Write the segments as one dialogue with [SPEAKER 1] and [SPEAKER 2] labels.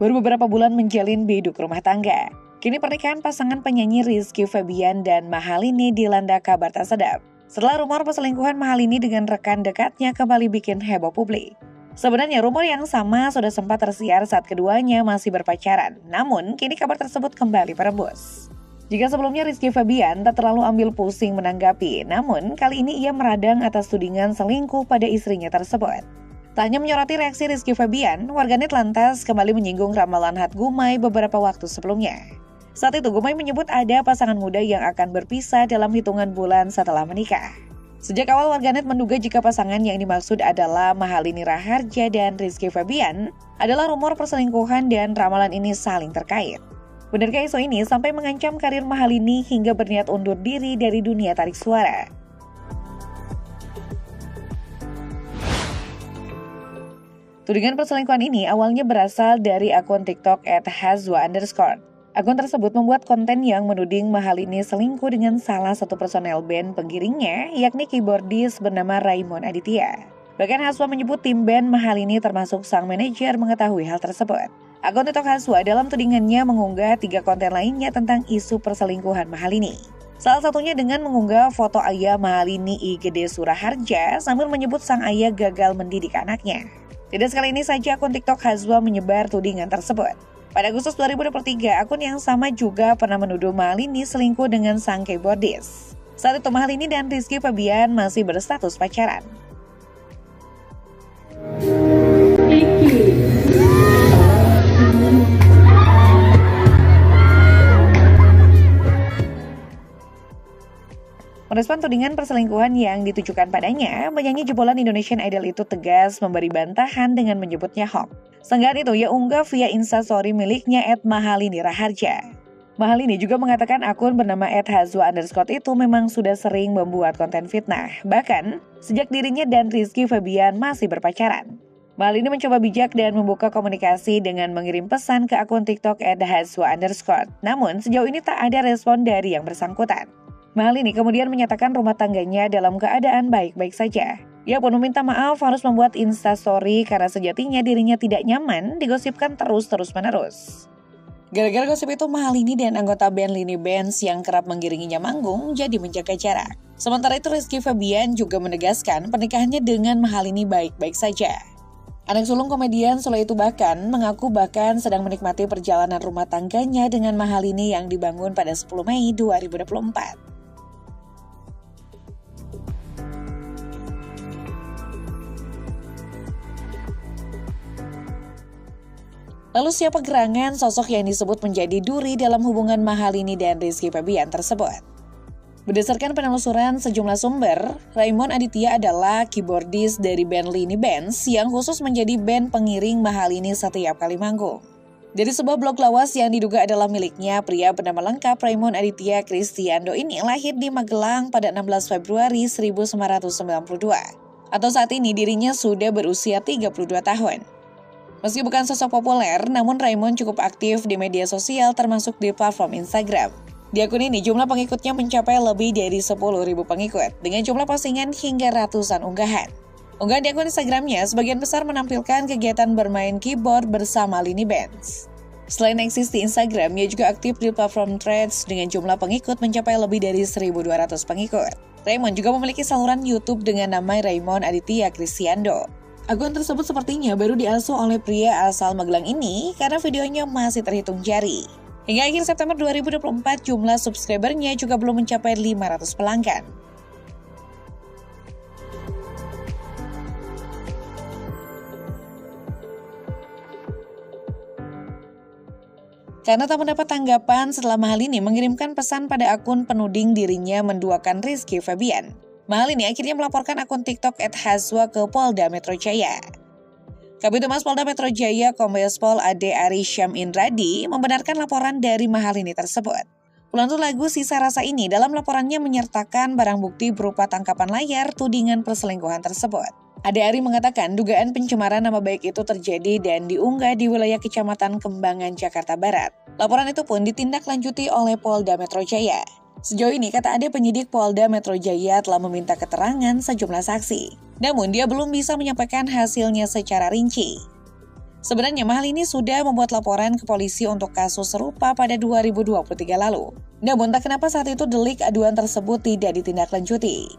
[SPEAKER 1] baru beberapa bulan menjalin biduk rumah tangga. Kini pernikahan pasangan penyanyi Rizky Febian dan Mahalini dilanda kabar tak sedap. Setelah rumor perselingkuhan Mahalini dengan rekan dekatnya kembali bikin heboh publik. Sebenarnya rumor yang sama sudah sempat tersiar saat keduanya masih berpacaran. Namun kini kabar tersebut kembali berembus. Jika sebelumnya Rizky Febian tak terlalu ambil pusing menanggapi, namun kali ini ia meradang atas tudingan selingkuh pada istrinya tersebut. Tak hanya menyoroti reaksi Rizky Febian, warganet lantas kembali menyinggung ramalan Hat Gumai beberapa waktu sebelumnya. Saat itu Gumai menyebut ada pasangan muda yang akan berpisah dalam hitungan bulan setelah menikah. Sejak awal warganet menduga jika pasangan yang dimaksud adalah Mahalini Raharja dan Rizky Febian adalah rumor perselingkuhan dan ramalan ini saling terkait. Benarkah isu ini sampai mengancam karir Mahalini hingga berniat undur diri dari dunia tarik suara? Tudingan perselingkuhan ini awalnya berasal dari akun TikTok @hazwa_. Akun tersebut membuat konten yang menuding Mahalini selingkuh dengan salah satu personel band pengiringnya, yakni keyboardis bernama Raymond Aditya. Bahkan Hazwa menyebut tim band Mahalini termasuk sang manajer mengetahui hal tersebut. Akun TikTok Hazwa dalam tudingannya mengunggah 3 konten lainnya tentang isu perselingkuhan Mahalini. Salah satunya dengan mengunggah foto ayah Mahalini Igede Suraharja sambil menyebut sang ayah gagal mendidik anaknya. Tidak sekali ini saja akun TikTok Hazwa menyebar tudingan tersebut. Pada Agustus 2023, akun yang sama juga pernah menuduh Mahalini selingkuh dengan sang keyboardis. Saat itu Mahalini dan Rizky Febian masih berstatus pacaran. Merespon tudingan perselingkuhan yang ditujukan padanya, penyanyi jebolan Indonesian Idol itu tegas memberi bantahan dengan menyebutnya hoax. Senggan itu ia unggah via instastory miliknya @Mahalini Raharja. Mahalini juga mengatakan akun bernama @hazwa_ itu memang sudah sering membuat konten fitnah, bahkan sejak dirinya dan Rizky Febian masih berpacaran. Mahalini mencoba bijak dan membuka komunikasi dengan mengirim pesan ke akun TikTok @hazwa_. Namun sejauh ini tak ada respon dari yang bersangkutan. Mahalini kemudian menyatakan rumah tangganya dalam keadaan baik-baik saja. Ia pun meminta maaf harus membuat instastory karena sejatinya dirinya tidak nyaman digosipkan terus-menerus. Gara-gara gosip itu Mahalini dan anggota band Lini Bands yang kerap mengiringinya manggung jadi menjaga jarak. Sementara itu Rizky Febian juga menegaskan pernikahannya dengan Mahalini baik-baik saja. Anak sulung komedian Sule itu bahkan mengaku sedang menikmati perjalanan rumah tangganya dengan Mahalini yang dibangun pada 10 Mei 2024. Lalu siapa gerangan sosok yang disebut menjadi duri dalam hubungan Mahalini dan Rizky Febian tersebut? Berdasarkan penelusuran sejumlah sumber, Raymond Aditya adalah keyboardis dari band Lini Bands yang khusus menjadi band pengiring Mahalini setiap kali manggung. Dari sebuah blog lawas yang diduga adalah miliknya, pria bernama lengkap Raymond Aditya Kristiando ini lahir di Magelang pada 16 Februari 1992. Atau saat ini dirinya sudah berusia 32 tahun. Meski bukan sosok populer, namun Raymond cukup aktif di media sosial termasuk di platform Instagram. Di akun ini jumlah pengikutnya mencapai lebih dari 10.000 pengikut dengan jumlah postingan hingga ratusan unggahan. Unggahan di akun Instagramnya sebagian besar menampilkan kegiatan bermain keyboard bersama Lini Bands. Selain eksis di Instagram, ia juga aktif di platform Threads dengan jumlah pengikut mencapai lebih dari 1.200 pengikut. Raymond juga memiliki saluran YouTube dengan nama Raymond Aditya Kristiando. Akun tersebut sepertinya baru diasuh oleh pria asal Magelang ini karena videonya masih terhitung jari. Hingga akhir September 2024, jumlah subscribernya juga belum mencapai 500 pelanggan. Karena tak mendapat tanggapan setelah Mahalini mengirimkan pesan pada akun penuding dirinya menduakan Rizky Febian, Mahalini akhirnya melaporkan akun TikTok @hazwa ke Polda Metro Jaya. Kabid Humas Polda Metro Jaya Kombes Pol Ade Ari Syam Indradi membenarkan laporan dari Mahalini tersebut. Pelantun lagu Sisa Rasa ini dalam laporannya menyertakan barang bukti berupa tangkapan layar tudingan perselingkuhan tersebut. Ade Ari mengatakan dugaan pencemaran nama baik itu terjadi dan diunggah di wilayah Kecamatan Kembangan, Jakarta Barat. Laporan itu pun ditindaklanjuti oleh Polda Metro Jaya. Sejauh ini, kata Ade, penyidik Polda Metro Jaya telah meminta keterangan sejumlah saksi. Namun, dia belum bisa menyampaikan hasilnya secara rinci. Sebenarnya Mahalini sudah membuat laporan ke polisi untuk kasus serupa pada 2023 lalu. Namun tak kenapa saat itu delik aduan tersebut tidak ditindaklanjuti.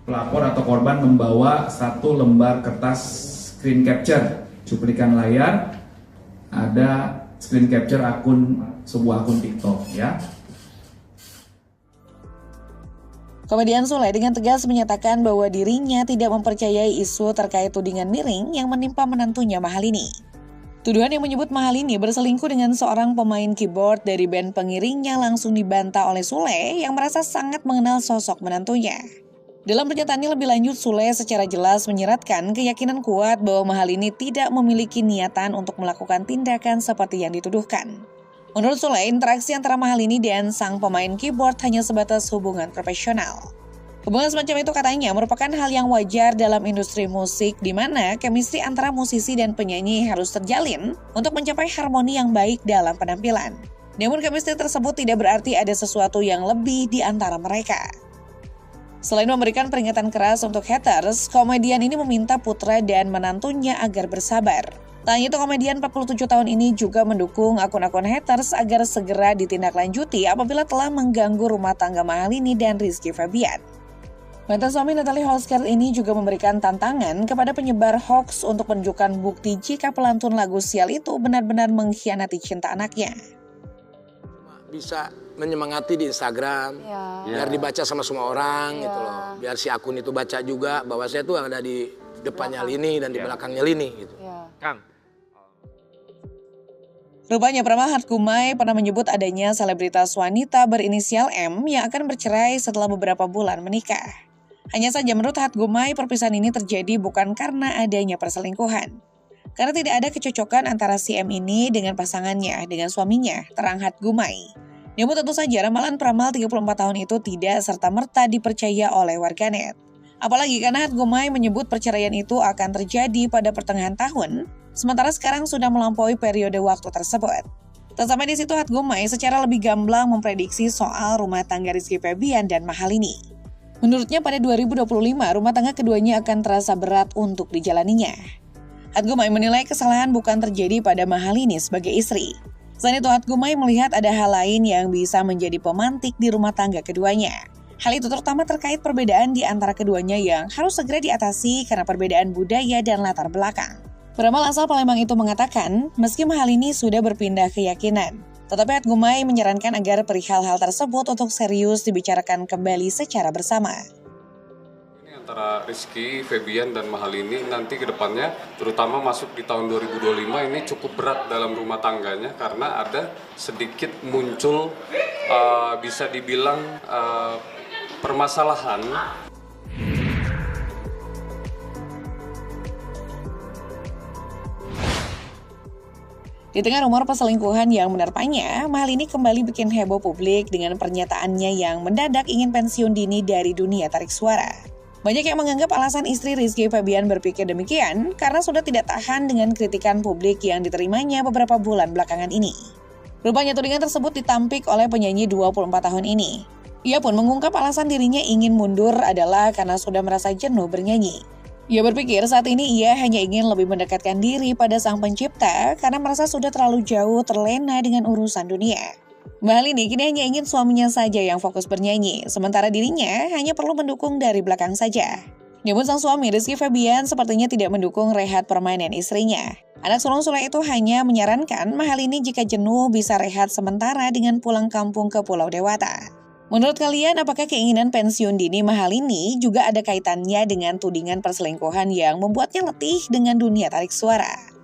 [SPEAKER 2] Pelapor atau korban membawa 1 lembar kertas screen capture cuplikan layar, ada screen capture sebuah akun TikTok ya.
[SPEAKER 1] Komedian Sule dengan tegas menyatakan bahwa dirinya tidak mempercayai isu terkait tudingan miring yang menimpa menantunya Mahalini. Tuduhan yang menyebut Mahalini berselingkuh dengan seorang pemain keyboard dari band pengiringnya langsung dibantah oleh Sule yang merasa sangat mengenal sosok menantunya. Dalam pernyataannya lebih lanjut, Sule secara jelas menyiratkan keyakinan kuat bahwa Mahalini tidak memiliki niatan untuk melakukan tindakan seperti yang dituduhkan. Menurut Sule, interaksi antara Mahalini dan sang pemain keyboard hanya sebatas hubungan profesional. Hubungan semacam itu katanya merupakan hal yang wajar dalam industri musik di mana chemistry antara musisi dan penyanyi harus terjalin untuk mencapai harmoni yang baik dalam penampilan. Namun chemistry tersebut tidak berarti ada sesuatu yang lebih di antara mereka. Selain memberikan peringatan keras untuk haters, komedian ini meminta putra dan menantunya agar bersabar. Tak hanya itu, komedian 47 tahun ini juga mendukung akun-akun haters agar segera ditindaklanjuti apabila telah mengganggu rumah tangga Mahalini dan Rizky Febian. Mantan suami Natalie Holscher ini juga memberikan tantangan kepada penyebar hoax untuk menunjukkan bukti jika pelantun lagu Sial itu benar-benar mengkhianati cinta anaknya.
[SPEAKER 3] Bisa menyemangati di Instagram, biar dibaca sama semua orang gitu loh. Biar si akun itu baca juga bahwa saya tuh ada di depannya Lini dan di belakangnya Lini gitu.
[SPEAKER 4] Kang.
[SPEAKER 1] Rupanya Pramah Hatkumai pernah menyebut adanya selebritas wanita berinisial M yang akan bercerai setelah beberapa bulan menikah. Hanya saja menurut Hatkumai perpisahan ini terjadi bukan karena adanya perselingkuhan. Karena tidak ada kecocokan antara si M ini dengan pasangannya, dengan suaminya, terang Hatkumai. Namun tentu saja ramalan peramal 34 tahun itu tidak serta-merta dipercaya oleh warganet. Apalagi karena Hatkumai menyebut perceraian itu akan terjadi pada pertengahan tahun, sementara sekarang sudah melampaui periode waktu tersebut. Tak sampai di situ, Hatkumai secara lebih gamblang memprediksi soal rumah tangga Rizky Febian dan Mahalini. Menurutnya pada 2025, rumah tangga keduanya akan terasa berat untuk dijalaninya. Hatkumai menilai kesalahan bukan terjadi pada Mahalini sebagai istri. Selain itu, Hatkumai melihat ada hal lain yang bisa menjadi pemantik di rumah tangga keduanya. Hal itu terutama terkait perbedaan di antara keduanya yang harus segera diatasi karena perbedaan budaya dan latar belakang. Peramal asal Palembang itu mengatakan, meski Mahalini sudah berpindah keyakinan, tetapi Hatkumai menyarankan agar perihal hal tersebut untuk serius dibicarakan kembali secara bersama.
[SPEAKER 4] Ini antara Rizky, Febian, dan Mahalini nanti ke depannya, terutama masuk di tahun 2025 ini cukup berat dalam rumah tangganya karena ada sedikit muncul bisa dibilang permasalahan.
[SPEAKER 1] Di tengah rumor perselingkuhan yang menerpanya, Mahalini kembali bikin heboh publik dengan pernyataannya yang mendadak ingin pensiun dini dari dunia tarik suara. Banyak yang menganggap alasan istri Rizky Febian berpikir demikian karena sudah tidak tahan dengan kritikan publik yang diterimanya beberapa bulan belakangan ini. Rupanya tudingan tersebut ditampik oleh penyanyi 24 tahun ini. Ia pun mengungkap alasan dirinya ingin mundur adalah karena sudah merasa jenuh bernyanyi. Ia berpikir saat ini ia hanya ingin lebih mendekatkan diri pada sang pencipta karena merasa sudah terlalu jauh terlena dengan urusan dunia. Mahalini kini hanya ingin suaminya saja yang fokus bernyanyi, sementara dirinya hanya perlu mendukung dari belakang saja. Namun sang suami Rizky Febian sepertinya tidak mendukung rehat permainan istrinya. Anak sulung Sule itu hanya menyarankan Mahalini jika jenuh bisa rehat sementara dengan pulang kampung ke Pulau Dewata. Menurut kalian, apakah keinginan pensiun dini Mahalini juga ada kaitannya dengan tudingan perselingkuhan yang membuatnya letih dengan dunia tarik suara?